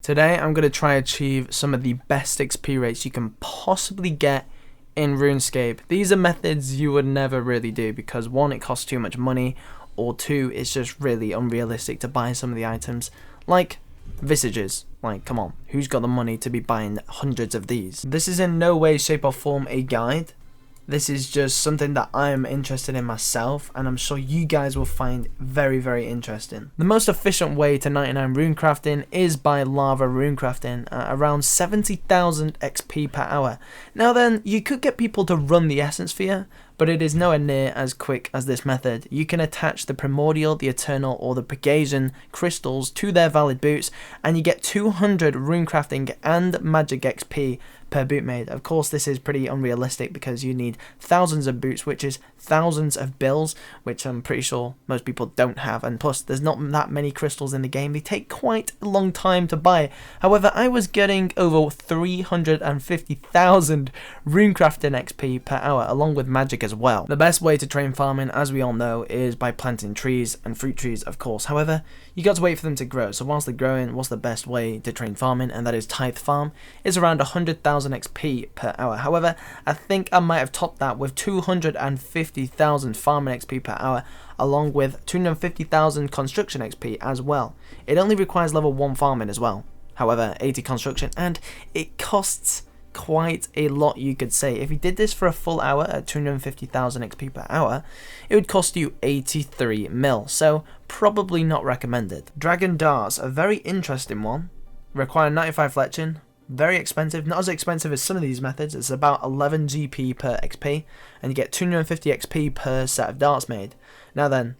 Today I'm going to try achieve some of the best XP rates you can possibly get in RuneScape. These are methods you would never really do because one, it costs too much money, or two, it's just really unrealistic to buy some of the items, like visages. Like, come on, who's got the money to be buying hundreds of these? This is in no way, shape or form a guide. This is just something that I'm interested in myself, and I'm sure you guys will find very, very interesting. The most efficient way to 99 runecrafting is by lava runecrafting at around 70,000 XP per hour. Now then, you could get people to run the essence sphere, but it is nowhere near as quick as this method. You can attach the primordial, the eternal, or the Pegasian crystals to their valid boots, and you get 200 runecrafting and magic XP per boot made. Of course, this is pretty unrealistic because you need thousands of boots, which is thousands of bills, which I'm pretty sure most people don't have, and plus there's not that many crystals in the game. They take quite a long time to buy. However, I was getting over 350,000 runecrafting XP per hour along with magic as well. The best way to train farming, as we all know, is by planting trees and fruit trees, of course. However, you got to wait for them to grow. So whilst they're growing, what's the best way to train farming? And that is tithe farm. It's around 100,000 XP per hour. However, I think I might have topped that with 250,000 farming XP per hour, along with 250,000 construction XP as well. It only requires level 1 farming as well. However, 80 construction, and it costs quite a lot, you could say. If you did this for a full hour at 250,000 XP per hour, it would cost you 83 mil, so probably not recommended. Dragon darts, a very interesting one. Require 95 fletching, very expensive, not as expensive as some of these methods. It's about 11 GP per XP, and you get 250 XP per set of darts made. Now then,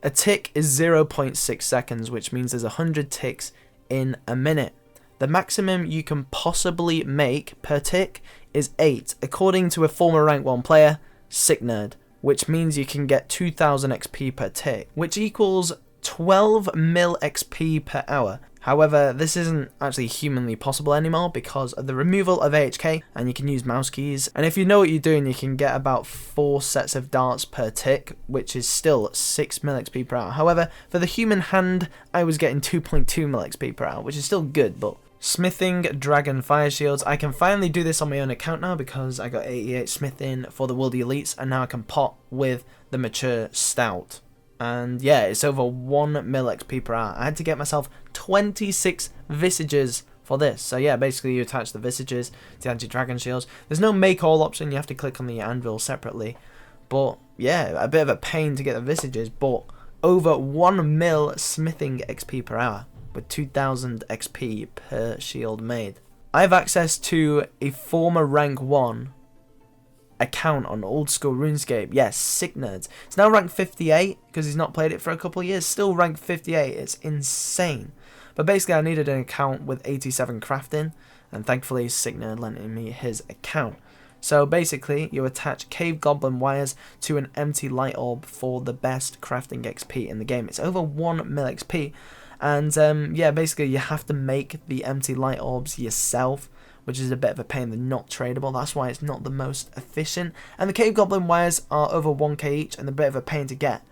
a tick is 0.6 seconds, which means there's 100 ticks in a minute. The maximum you can possibly make per tick is 8, according to a former rank 1 player, Sick Nerd, which means you can get 2000 XP per tick, which equals 12 mil XP per hour. However, this isn't actually humanly possible anymore because of the removal of AHK, and you can use mouse keys. And if you know what you're doing, you can get about 4 sets of darts per tick, which is still 6 mil XP per hour. However, for the human hand, I was getting 2.2 mil XP per hour, which is still good, but smithing dragon fire shields. I can finally do this on my own account now because I got 88 smithing for the world elites, and now I can pot with the mature stout. And yeah, it's over 1 mil XP per hour. I had to get myself 26 visages for this. So yeah, basically you attach the visages to anti-dragon shields. There's no make all option, you have to click on the anvil separately. But yeah, a bit of a pain to get the visages, but over 1 mil smithing XP per hour with 2000 XP per shield made. I have access to a former rank 1 account on Oldschool Runescape. Yes, Sick Nerds. It's now ranked 58 because he's not played it for a couple of years. Still ranked 58. It's insane. But basically I needed an account with 87 crafting, and thankfully Sick Nerd lent me his account. So basically you attach cave goblin wires to an empty light orb for the best crafting XP in the game. It's over 1 mil XP. And yeah, basically you have to make the empty light orbs yourself, which is a bit of a pain. They're not tradable. That's why it's not the most efficient. And the cave goblin wires are over 1k each, and they're a bit of a pain to get.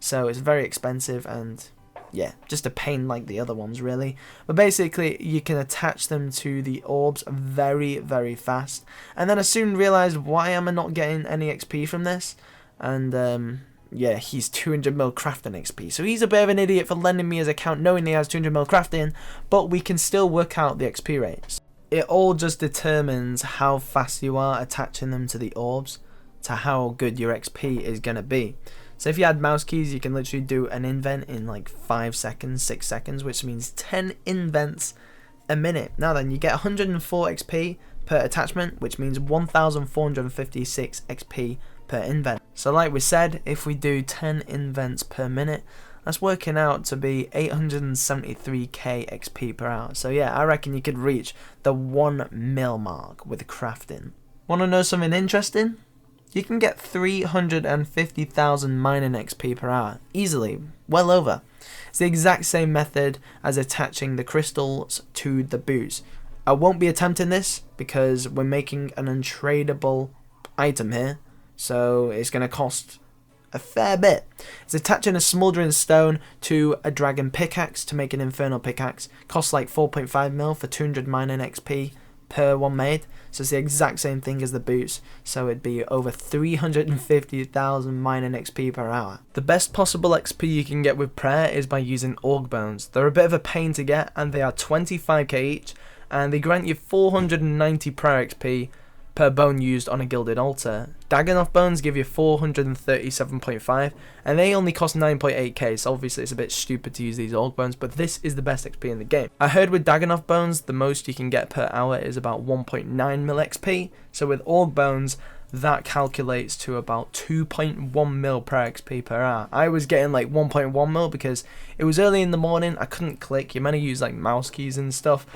So it's very expensive, and yeah, just a pain like the other ones really. But basically you can attach them to the orbs very, very fast. And then I soon realized, why am I not getting any XP from this? And yeah, he's 200 mil crafting XP. So he's a bit of an idiot for lending me his account knowing he has 200 mil crafting, but we can still work out the XP rates. It all just determines how fast you are attaching them to the orbs to how good your XP is going to be. So if you add mouse keys, you can literally do an invent in like 5 seconds, 6 seconds, which means 10 invents a minute. Now then, you get 104 XP per attachment, which means 1456 XP per invent. So like we said, if we do 10 invents per minute, that's working out to be 873k XP per hour. So yeah, I reckon you could reach the 1 mil mark with crafting. Want to know something interesting? You can get 350,000 mining XP per hour, easily, well over. It's the exact same method as attaching the crystals to the boots. I won't be attempting this because we're making an untradeable item here, so it's going to cost a fair bit. It's attaching a smouldering stone to a dragon pickaxe to make an infernal pickaxe. Costs like 4.5 mil for 200 mining XP per one made. So it's the exact same thing as the boots. So it'd be over 350,000 mining XP per hour. The best possible XP you can get with prayer is by using org bones. They're a bit of a pain to get, and they are 25k each, and they grant you 490 prayer XP per bone used on a gilded altar. Dagganoth bones give you 437.5, and they only cost 9.8k, so obviously it's a bit stupid to use these org bones, but this is the best XP in the game. I heard with Dagganoth bones, the most you can get per hour is about 1.9 mil XP, so with org bones, that calculates to about 2.1 mil per XP per hour. I was getting like 1.1 mil because it was early in the morning, I couldn't click, you're meant to use like mouse keys and stuff,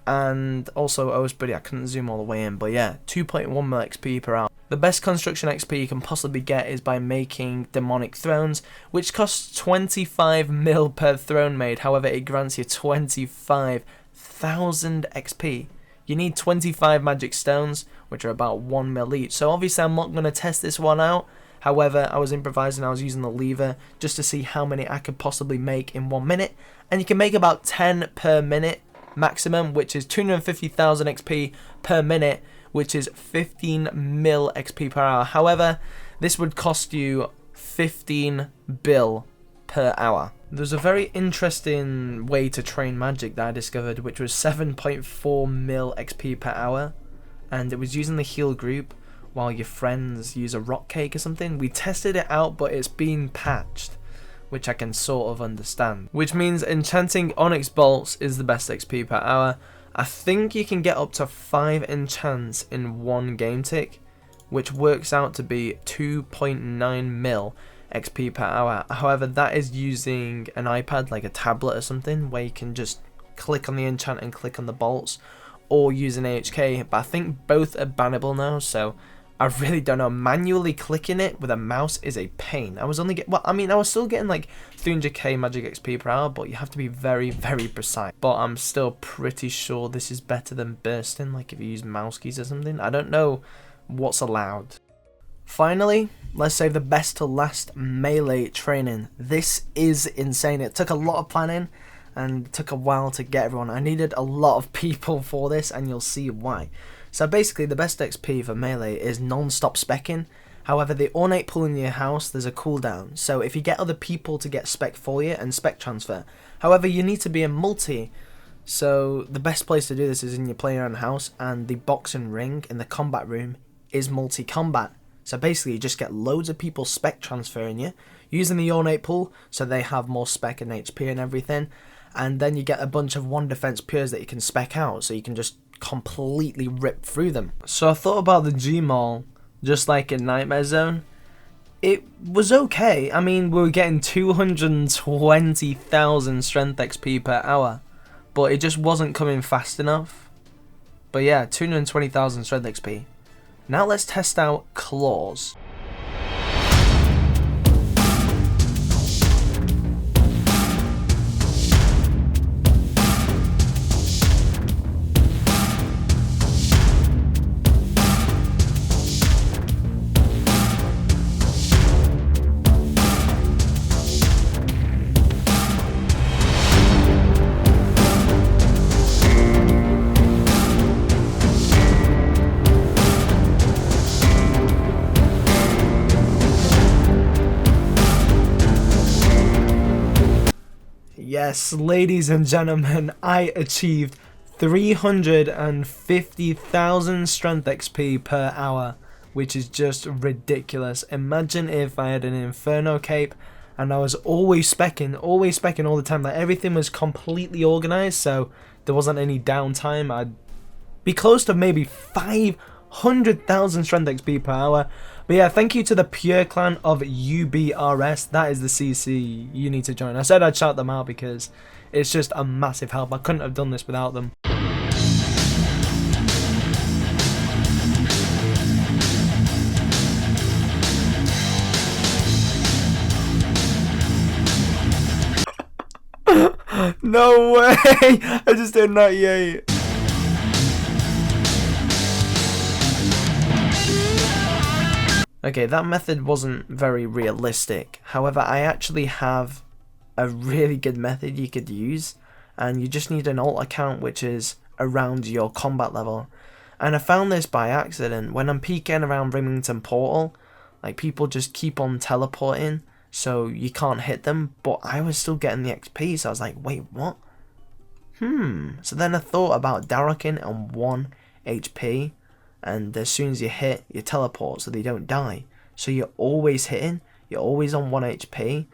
and also OSRS, I couldn't zoom all the way in, but yeah, 2.1 mil XP per hour. The best construction XP you can possibly get is by making demonic thrones, which costs 25 mil per throne made, however it grants you 25,000 XP. You need 25 magic stones, which are about 1 mil each, so obviously I'm not going to test this one out. However, I was improvising, I was using the lever just to see how many I could possibly make in 1 minute, and you can make about 10 per minute maximum, which is 250,000 XP per minute, which is 15 mil XP per hour. However, this would cost you 15 bill per hour. There's a very interesting way to train magic that I discovered, which was 7.4 mil XP per hour, and it was using the heal group while your friends use a rock cake or something. We tested it out, but it's been patched, which I can sort of understand. Which means enchanting onyx bolts is the best XP per hour. I think you can get up to 5 enchants in one game tick, which works out to be 2.9 mil XP per hour. However, that is using an iPad, like a tablet or something, where you can just click on the enchant and click on the bolts, or use an AHK, but I think both are bannable now, so I really don't know. Manually clicking it with a mouse is a pain. I was still getting like 300k magic XP per hour, but you have to be very, very precise. But I'm still pretty sure this is better than bursting, like if you use mouse keys or something. I don't know what's allowed. Finally, let's save the best to last, melee training. This is insane. It took a lot of planning, and it took a while to get everyone. I needed a lot of people for this, and you'll see why. So basically, the best XP for melee is non-stop specking. However, the ornate pool in your house, there's a cooldown. So if you get other people to get spec for you and spec transfer. However, you need to be a multi. So the best place to do this is in your player own house, and the boxing ring in the combat room is multi-combat. So basically, you just get loads of people spec transferring you, using the ornate pool, so they have more spec and HP and everything. And then you get a bunch of one defense pures that you can spec out, so you can just completely rip through them. So I thought about the Gmaul, just like in Nightmare Zone. It was okay. I mean, we were getting 220,000 strength XP per hour, but it just wasn't coming fast enough. But yeah, 220,000 strength XP. Now let's test out claws. Yes, ladies and gentlemen, I achieved 350,000 strength XP per hour, which is just ridiculous. Imagine if I had an Inferno cape and I was always specking all the time. Like, everything was completely organized, so there wasn't any downtime. I'd be close to maybe 500,000 strength XP per hour. But yeah, thank you to the Pure Clan of UBRS. That is the CC you need to join. I said I'd shout them out because it's just a massive help. I couldn't have done this without them. No way! I just did 98. Okay, that method wasn't very realistic. However, I actually have a really good method you could use, and you just need an alt account which is around your combat level. And I found this by accident when I'm peeking around Remington Portal. Like, people just keep on teleporting, so you can't hit them, but I was still getting the XP, so I was like, wait, what? So then I thought about Darroking on 1 HP, and as soon as you hit, you teleport so they don't die. So you're always hitting, you're always on 1 HP,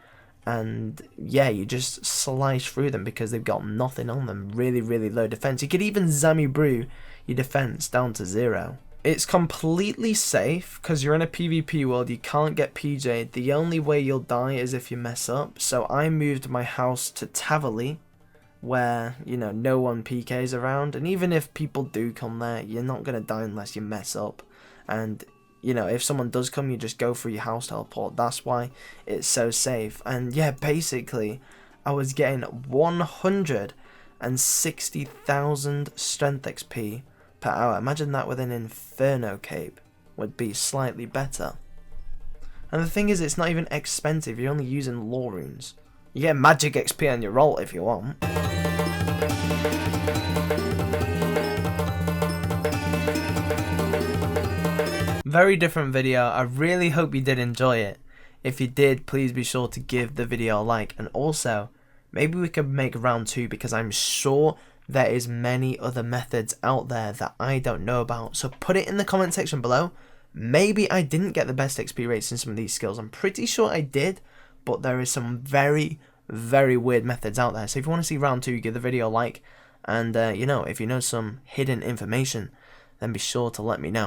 and yeah, you just slice through them because they've got nothing on them. Really, really low defense. You could even Zammy Brew your defense down to 0. It's completely safe because you're in a PvP world, you can't get PJ. The only way you'll die is if you mess up. So I moved my house to Tavali, where, you know, no one PKs around, and even if people do come there, you're not going to die unless you mess up. And, you know, if someone does come, you just go through your house teleport. That's why it's so safe. And yeah, basically, I was getting 160,000 strength XP per hour. Imagine that with an Inferno cape. Would be slightly better. And the thing is, it's not even expensive, you're only using lore runes. You get magic XP on your ult if you want. Very different video. I really hope you did enjoy it. If you did, please be sure to give the video a like, and also maybe we could make round 2 because I'm sure there is many other methods out there that I don't know about. So put it in the comment section below. Maybe I didn't get the best XP rates in some of these skills. I'm pretty sure I did, but there is some very, very weird methods out there. So if you want to see round 2, give the video a like, and you know, if you know some hidden information, then be sure to let me know.